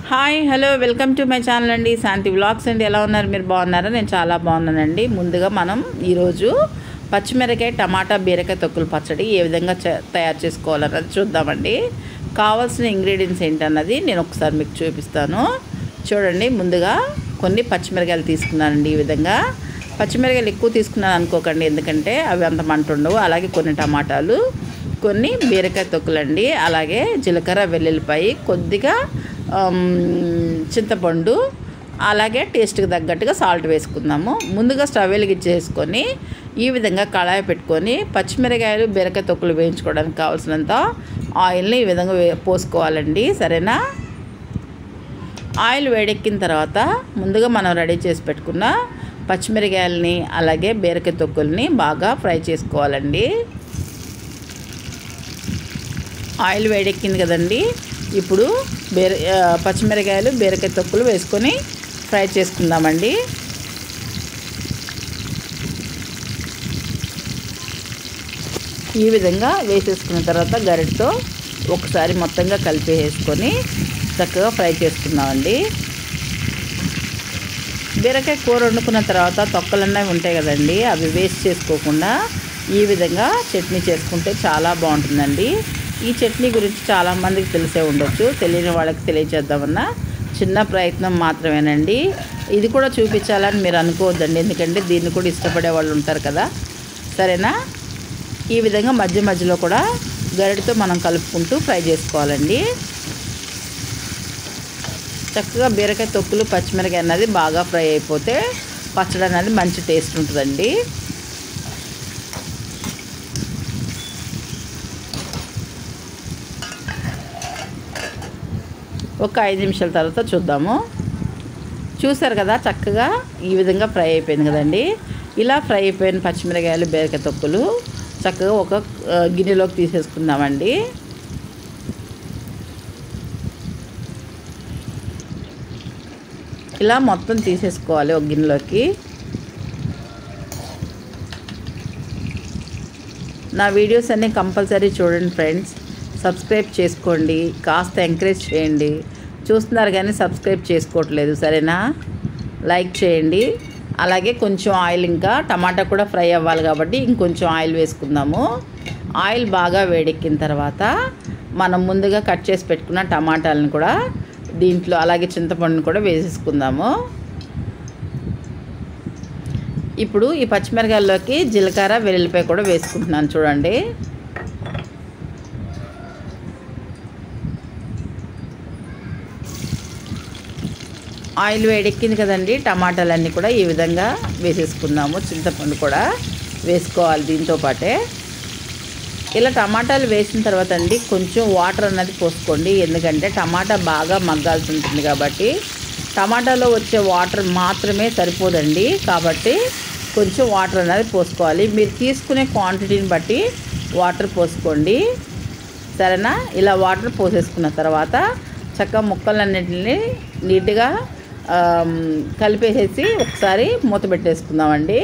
Hi hello welcome to my channel అండి శాంతి vlogs అండి. ఎలా ఉన్నారు? మీరు బాగున్నారా? నేను చాలా బాగున్నానండి. ముందుగా మనం ఈరోజు పచ్చిమిరకాయ టమాటా బీరకాయ తొక్కుల పచ్చడి ఏ విధంగా తయారు చేసుకోవాలన్నది చూద్దామండి. కావాల్సిన ఇంగ్రీడియంట్స్ ఏంటన్నది నేను ఒకసారి మీకు చూపిస్తాను. చూడండి, ముందుగా కొన్ని పచ్చిమిరకాయలు తీసుకున్నానండి. ఈ విధంగా పచ్చిమిరకాయలు ఎక్కువ తీసుకున్నాను అనుకోకండి, ఎందుకంటే అవి అంత మంట ఉండవు. అలాగే కొన్ని టమాటాలు, కొన్ని బీరకాయ తొక్కులండి, అలాగే జీలకర్ర, వెల్లుల్లిపాయ, కొద్దిగా చింతపండు, అలాగే టేస్ట్కి తగ్గట్టుగా సాల్ట్ వేసుకుందాము. ముందుగా స్టవ్ వెలిగించేసుకొని ఈ విధంగా కళాయి పెట్టుకొని పచ్చిమిరకాయలు బీరకాయ తొక్కులు వేయించుకోవడానికి కావాల్సినంత ఆయిల్ని ఈ విధంగా పోసుకోవాలండి. సరేనా? ఆయిల్ వేడెక్కిన తర్వాత ముందుగా మనం రెడీ చేసి పెట్టుకున్న పచ్చిమిరకాయలని అలాగే బీరకాయ తొక్కుల్ని బాగా ఫ్రై చేసుకోవాలండి. ఆయిల్ వేడెక్కింది కదండి, ఇప్పుడు పచ్చిమిరకాయలు బీరకాయ తొక్కులు వేసుకొని ఫ్రై చేసుకుందామండి. ఈ విధంగా వేసేసుకున్న తర్వాత గరిటతో ఒకసారి మొత్తంగా కలిపేసుకొని చక్కగా ఫ్రై చేసుకుందామండి. బీరకాయ కూర వండుకున్న తర్వాత తొక్కలన్నవి ఉంటాయి కదండి, అవి వేస్ట్ చేసుకోకుండా ఈ విధంగా చట్నీ చేసుకుంటే చాలా బాగుంటుందండి. ఈ చట్నీ గురించి చాలామందికి తెలిసే ఉండొచ్చు, తెలియని వాళ్ళకి తెలియచేద్దామన్న చిన్న ప్రయత్నం మాత్రమేనండి. ఇది కూడా చూపించాలని మీరు అనుకోవద్దండి, ఎందుకంటే దీన్ని కూడా ఇష్టపడే వాళ్ళు ఉంటారు కదా. సరేనా? ఈ విధంగా మధ్య మధ్యలో కూడా గరిటతో మనం కలుపుకుంటూ ఫ్రై చేసుకోవాలండి. చక్కగా బీరకాయ తొక్కులు పచ్చిమిరకాయ అన్నది బాగా ఫ్రై అయిపోతే పచ్చడి అనేది మంచి టేస్ట్ ఉంటుందండి. ఒక 5 నిమిషాల తర్వాత చూద్దాము. చూసారు కదా, చక్కగా ఈ విధంగా ఫ్రై అయిపోయింది కదండి. ఇలా ఫ్రై అయిపోయిన పచ్చిమిరకాయలు బీరకాయ తొక్కులు చక్కగా ఒక గిన్నెలోకి తీసేసుకుందామండి. ఇలా మొత్తం తీసేసుకోవాలి ఒక గిన్నెలోకి. నా వీడియోస్ అన్నీ కంపల్సరీ చూడండి ఫ్రెండ్స్. సబ్స్క్రైబ్ చేసుకోండి, కాస్త ఎంకరేజ్ చేయండి. చూస్తున్నారు కానీ సబ్స్క్రైబ్ చేసుకోవట్లేదు, సరేనా? లైక్ చేయండి. అలాగే కొంచెం ఆయిల్, ఇంకా టమాటా కూడా ఫ్రై అవ్వాలి కాబట్టి ఇంకొంచెం ఆయిల్ వేసుకుందాము. ఆయిల్ బాగా వేడెక్కిన తర్వాత మనం ముందుగా కట్ చేసి పెట్టుకున్న టమాటాలను కూడా దీంట్లో, అలాగే చింతపండుని కూడా వేసేసుకుందాము. ఇప్పుడు ఈ పచ్చిమిరకాయల్లోకి జీలకర్ర, వెల్లుల్లిపాయ కూడా వేసుకుంటున్నాను. చూడండి, ఆయిల్ వేడెక్కింది కదండి, టమాటాలన్నీ కూడా ఈ విధంగా వేసేసుకుందాము. చింతపండు కూడా వేసుకోవాలి దీంతో పాటే. ఇలా టమాటాలు వేసిన తర్వాత అండి కొంచెం వాటర్ అన్నది పోసుకోండి, ఎందుకంటే టమాటా బాగా మగ్గాల్సి ఉంటుంది కాబట్టి టమాటాలో వచ్చే వాటర్ మాత్రమే సరిపోదండి. కాబట్టి కొంచెం వాటర్ అన్నది పోసుకోవాలి. మీరు తీసుకునే క్వాంటిటీని బట్టి వాటర్ పోసుకోండి, సరేనా? ఇలా వాటర్ పోసేసుకున్న తర్వాత చక్కగా ముక్కలన్నింటినీ నీట్గా కలిపేసేసి ఒకసారి మూత పెట్టేసుకుందామండి.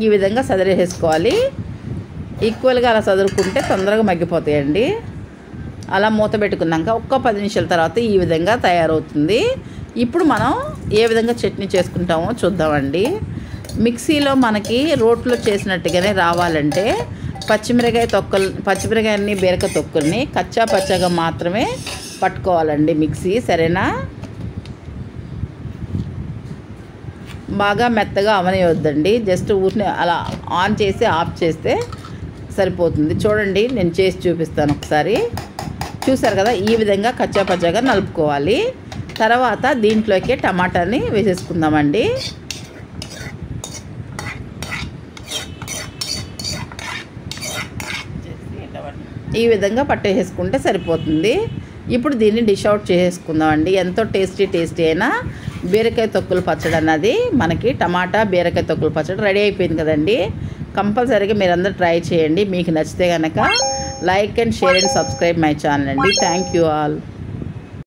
ఈ విధంగా సదిరేసేసుకోవాలి. ఈక్వల్గా అలా సదురుకుంటే తొందరగా మగ్గిపోతాయండి. అలా మూత పెట్టుకున్నాక ఒక్క 10 నిమిషాల తర్వాత ఈ విధంగా తయారవుతుంది. ఇప్పుడు మనం ఏ విధంగా చట్నీ చేసుకుంటామో చూద్దామండి. మిక్సీలో మనకి రోట్లో చేసినట్టుగానే రావాలంటే పచ్చిమిరకాయని బీరకాయ తొక్కుల్ని కచ్చా పచ్చగా మాత్రమే పట్టుకోవాలండి మిక్సీ, సరేనా? బాగా మెత్తగా అవనివద్దండి, జస్ట్ ఊరిని అలా ఆన్ చేసి ఆఫ్ చేస్తే సరిపోతుంది. చూడండి, నేను చేసి చూపిస్తాను ఒకసారి. చూసారు కదా, ఈ విధంగా కచ్చా పచ్చగా నలుపుకోవాలి. తర్వాత దీంట్లోకి టమాటాని వేసేసుకుందామండి. ఈ విధంగా పట్టేసుకుంటే సరిపోతుంది. ఇప్పుడు దీన్ని డిష్ అవుట్ చేసేసుకుందామండి. ఎంతో టేస్టీ అయినా బీరకాయ తొక్కుల పచ్చడి అన్నది మనకి టమాటా బీరకాయ తొక్కుల పచ్చడి రెడీ అయిపోయింది కదండి. కంపల్సరీగా మీరందరూ ట్రై చేయండి. మీకు నచ్చితే కనుక like and share and subscribe my channel అండి. Thank you all.